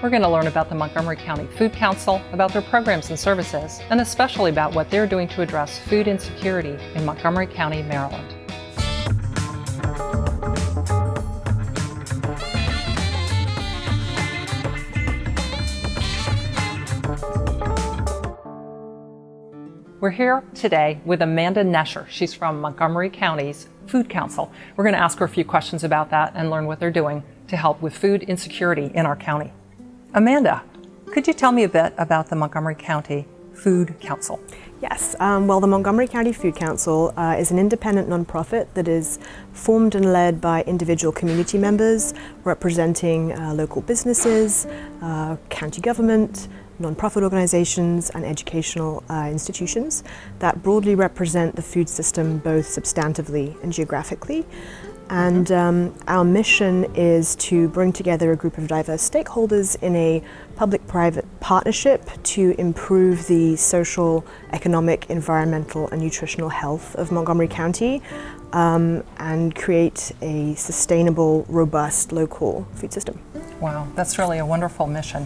We're going to learn about the Montgomery County Food Council, about their programs and services, and especially about what they're doing to address food insecurity in Montgomery County, Maryland. We're here today with Amanda Nesher. She's from Montgomery County's Food Council. We're going to ask her a few questions about that and learn what they're doing to help with food insecurity in our county. Amanda, could you tell me a bit about the Montgomery County Food Council? Yes, well, the Montgomery County Food Council is an independent nonprofit that is formed and led by individual community members representing local businesses, county government, nonprofit organizations and educational institutions that broadly represent the food system both substantively and geographically. And our mission is to bring together a group of diverse stakeholders in a public-private partnership to improve the social, economic, environmental, and nutritional health of Montgomery County and create a sustainable, robust local food system. Wow, that's really a wonderful mission.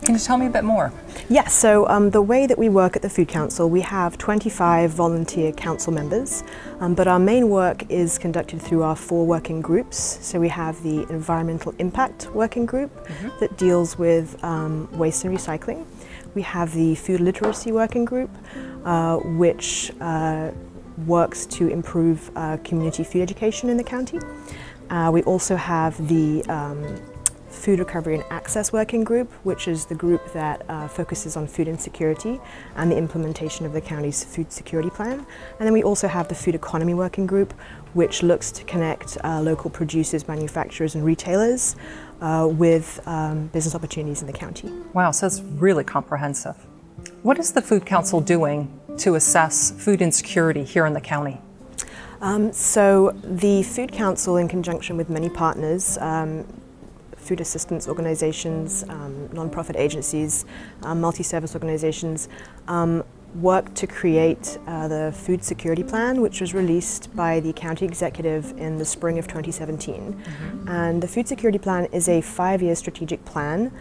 Can you tell me a bit more? Yes, so the way that we work at the Food Council, we have 25 volunteer council members, but our main work is conducted through our 4 working groups. So we have the Environmental Impact Working Group that deals with waste and recycling. We have the Food Literacy Working Group, which works to improve community food education in the county. We also have the Food Recovery and Access Working Group, which is the group that focuses on food insecurity and the implementation of the county's food security plan. And then we also have the Food Economy Working Group, which looks to connect local producers, manufacturers and retailers with business opportunities in the county. Wow, so it's really comprehensive. What is the Food Council doing to assess food insecurity here in the county? So the Food Council, in conjunction with many partners, food assistance organizations, nonprofit agencies, multi-service organizations, work to create the Food Security Plan, which was released by the county executive in the spring of 2017. And the Food Security Plan is a 5-year strategic plan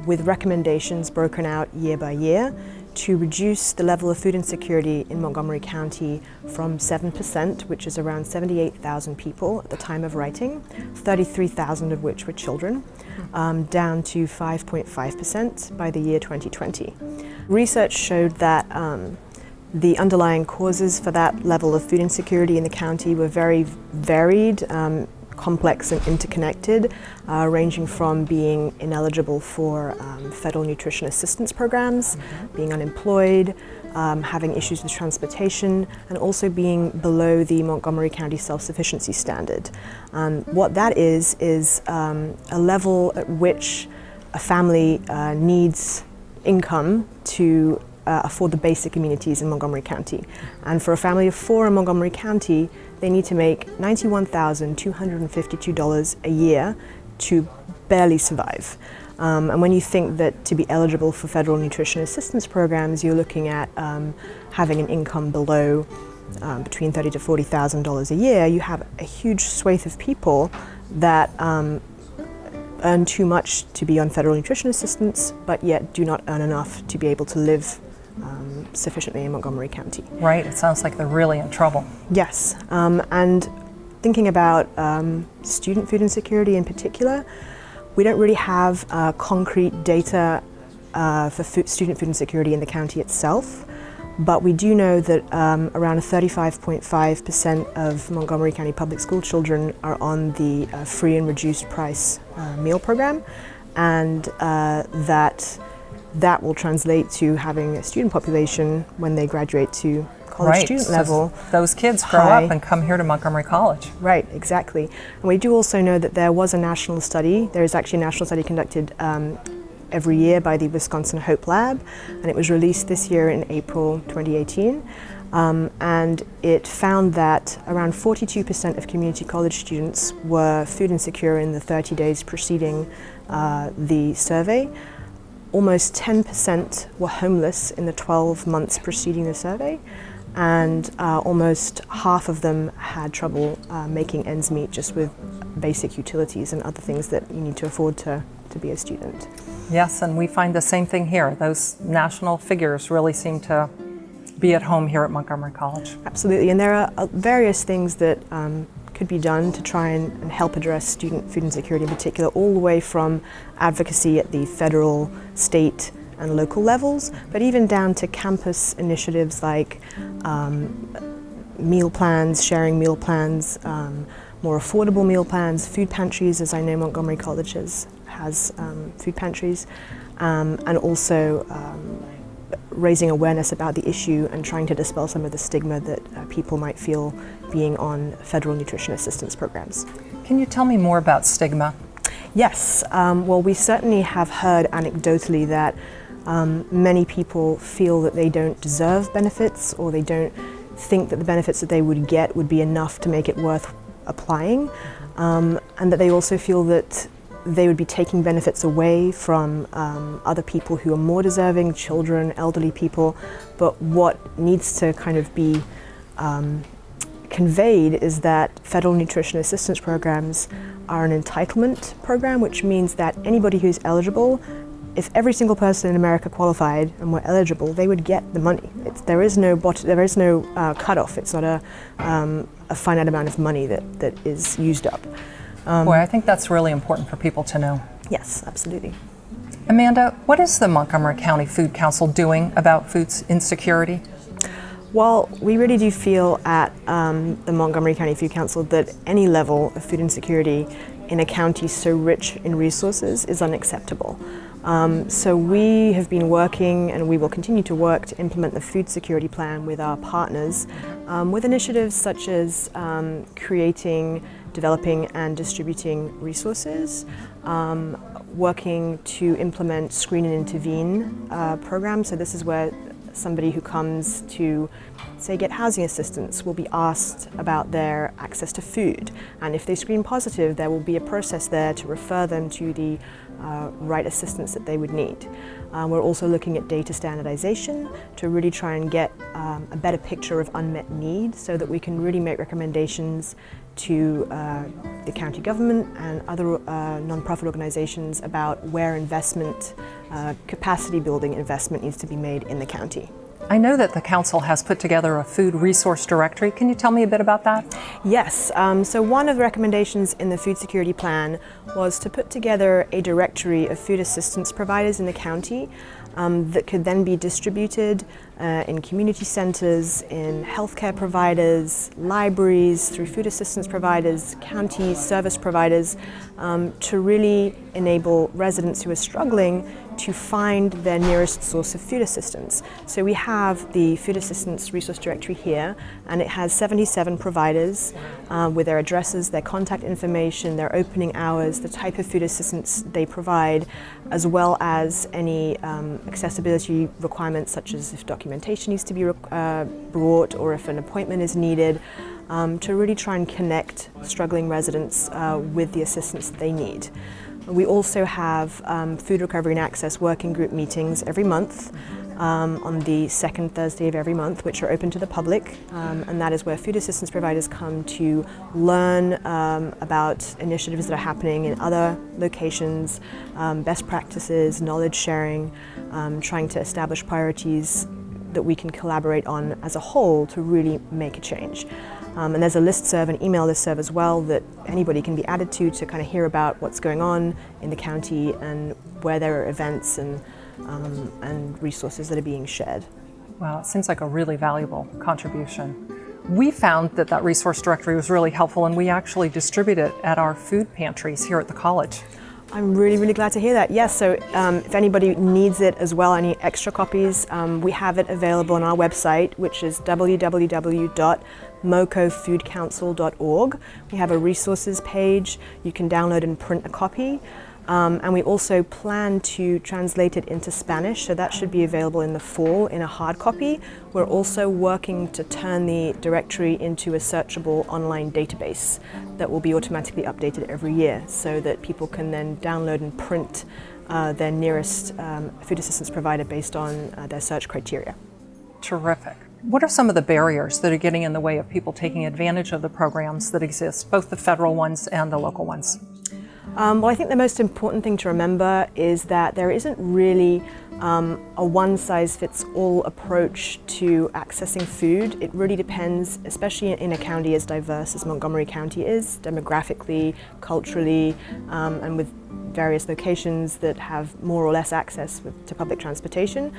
with recommendations broken out year by year to reduce the level of food insecurity in Montgomery County from 7%, which is around 78,000 people at the time of writing, 33,000 of which were children, down to 5.5% by the year 2020. Research showed that the underlying causes for that level of food insecurity in the county were very varied, complex and interconnected, ranging from being ineligible for federal nutrition assistance programs, being unemployed, having issues with transportation, and also being below the Montgomery County self-sufficiency standard. What that is a level at which a family needs income to afford the basic amenities in Montgomery County. And for a family of 4 in Montgomery County, they need to make $91,252 a year to barely survive. And when you think that to be eligible for federal nutrition assistance programs, you're looking at having an income below between $30,000 to $40,000 a year, you have a huge swathe of people that earn too much to be on federal nutrition assistance, but yet do not earn enough to be able to live sufficiently in Montgomery County. Right, it sounds like they're really in trouble. Yes, and thinking about student food insecurity in particular, we don't really have concrete data for student food insecurity in the county itself, but we do know that around 35.5% of Montgomery County public school children are on the free and reduced price meal program, and that will translate to having a student population when they graduate to college student level. Those kids grow up and come here to Montgomery College. Right, exactly. And we do also know that there was a national study. There is actually a national study conducted every year by the Wisconsin Hope Lab, and it was released this year in April 2018. And it found that around 42% of community college students were food insecure in the 30 days preceding the survey. Almost 10% were homeless in the 12 months preceding the survey, and almost half of them had trouble making ends meet just with basic utilities and other things that you need to afford to to be a student. Yes, and we find the same thing here. Those national figures really seem to be at home here at Montgomery College. Absolutely, and there are various things that could be done to try and help address student food insecurity in particular, all the way from advocacy at the federal, state, and local levels, but even down to campus initiatives like meal plans, sharing meal plans, more affordable meal plans, food pantries, as I know Montgomery College has food pantries, and also raising awareness about the issue and trying to dispel some of the stigma that people might feel being on federal nutrition assistance programs. Can you tell me more about stigma? Yes, well, we certainly have heard anecdotally that many people feel that they don't deserve benefits, or they don't think that the benefits that they would get would be enough to make it worth applying, and that they also feel that they would be taking benefits away from other people who are more deserving, children, elderly people. But what needs to kind of be conveyed is that federal nutrition assistance programs are an entitlement program, which means that anybody who's eligible, if every single person in America qualified and were eligible, they would get the money. There is no cutoff. It's not a finite amount of money that is used up. Boy, I think that's really important for people to know. Yes, absolutely. Amanda, what is the Montgomery County Food Council doing about food insecurity? Well, we really do feel at the Montgomery County Food Council that any level of food insecurity in a county so rich in resources is unacceptable. So we have been working, and we will continue to work, to implement the food security plan with our partners, with initiatives such as creating, developing and distributing resources, working to implement screen and intervene programs. So this is where somebody who comes to, say, get housing assistance will be asked about their access to food. And if they screen positive, there will be a process there to refer them to the right assistance that they would need. We're also looking at data standardization to really try and get a better picture of unmet need, so that we can really make recommendations to the county government and other nonprofit organizations about where investment, capacity building investment needs to be made in the county. I know that the council has put together a food resource directory. Can you tell me a bit about that? Yes, so one of the recommendations in the food security plan was to put together a directory of food assistance providers in the county that could then be distributed in community centers, in healthcare providers, libraries, through food assistance providers, county service providers, to really enable residents who are struggling to find their nearest source of food assistance. So we have the food assistance resource directory here, and it has 77 providers with their addresses, their contact information, their opening hours, the type of food assistance they provide, as well as any accessibility requirements, such as if documentation needs to be brought or if an appointment is needed, to really try and connect struggling residents with the assistance that they need. We also have food recovery and access working group meetings every month on the second Thursday of every month, which are open to the public, and that is where food assistance providers come to learn about initiatives that are happening in other locations, best practices, knowledge sharing, trying to establish priorities that we can collaborate on as a whole to really make a change. And there's a listserv, an email listserv as well, that anybody can be added to kind of hear about what's going on in the county and where there are events and resources that are being shared. Wow, it seems like a really valuable contribution. We found that resource directory was really helpful, and we actually distribute it at our food pantries here at the college. I'm really, really glad to hear that. Yes, so if anybody needs it as well, any extra copies, we have it available on our website, which is www.mocofoodcouncil.org. We have a resources page. You can download and print a copy. And we also plan to translate it into Spanish, so that should be available in the fall in a hard copy. We're also working to turn the directory into a searchable online database that will be automatically updated every year, so that people can then download and print their nearest food assistance provider based on their search criteria. Terrific. What are some of the barriers that are getting in the way of people taking advantage of the programs that exist, both the federal ones and the local ones? Well, I think the most important thing to remember is that there isn't really a one-size-fits-all approach to accessing food. It really depends, especially in a county as diverse as Montgomery County is, demographically, culturally, and with various locations that have more or less access to public transportation,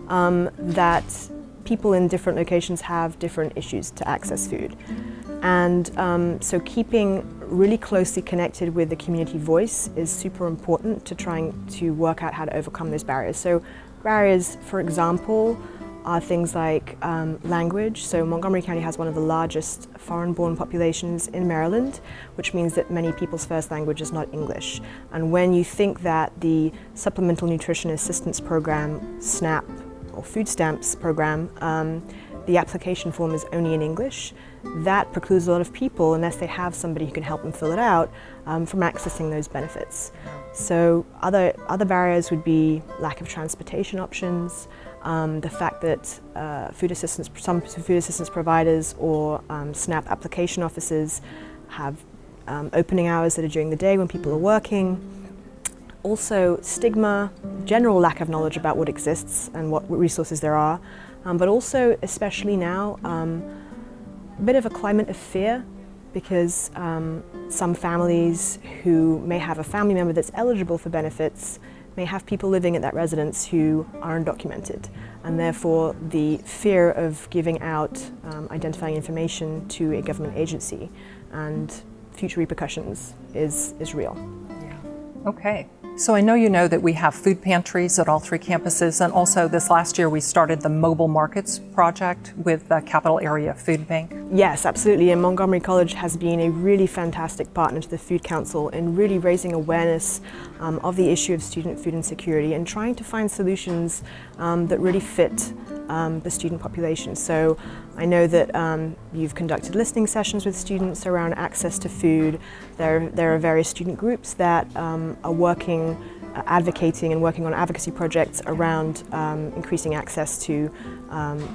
that people in different locations have different issues to access food. And so keeping really closely connected with the community voice is super important to trying to work out how to overcome those barriers. So barriers, for example, are things like language. So Montgomery County has one of the largest foreign-born populations in Maryland, which means that many people's first language is not English. And when you think that the Supplemental Nutrition Assistance Program, SNAP, or food stamps program, the application form is only in English, that precludes a lot of people, unless they have somebody who can help them fill it out, from accessing those benefits. So other barriers would be lack of transportation options, the fact that some food assistance providers or SNAP application offices have opening hours that are during the day when people are working. Also stigma, general lack of knowledge about what exists and what resources there are, but also, especially now, a bit of a climate of fear, because some families who may have a family member that's eligible for benefits may have people living at that residence who are undocumented, and therefore the fear of giving out identifying information to a government agency and future repercussions is real. Yeah. Okay. So I know you know that we have food pantries at all 3 campuses, and also this last year we started the Mobile Markets Project with the Capital Area Food Bank. Yes, absolutely, and Montgomery College has been a really fantastic partner to the Food Council in really raising awareness of the issue of student food insecurity and trying to find solutions that really fit the student population. So I know that you've conducted listening sessions with students around access to food. There are various student groups that are working, advocating and working on advocacy projects around increasing access to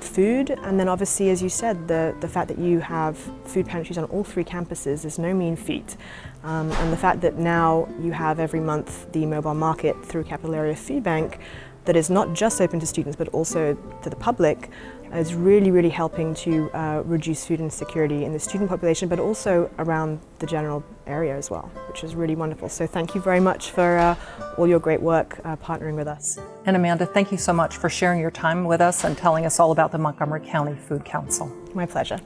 food. And then obviously, as you said, the fact that you have food pantries on all 3 campuses is no mean feat. And the fact that now you have every month the mobile market through Capital Area Food Bank that is not just open to students but also to the public is really, really helping to reduce food insecurity in the student population, but also around the general area as well, which is really wonderful. So thank you very much for all your great work partnering with us. And Amanda, thank you so much for sharing your time with us and telling us all about the Montgomery County Food Council. My pleasure.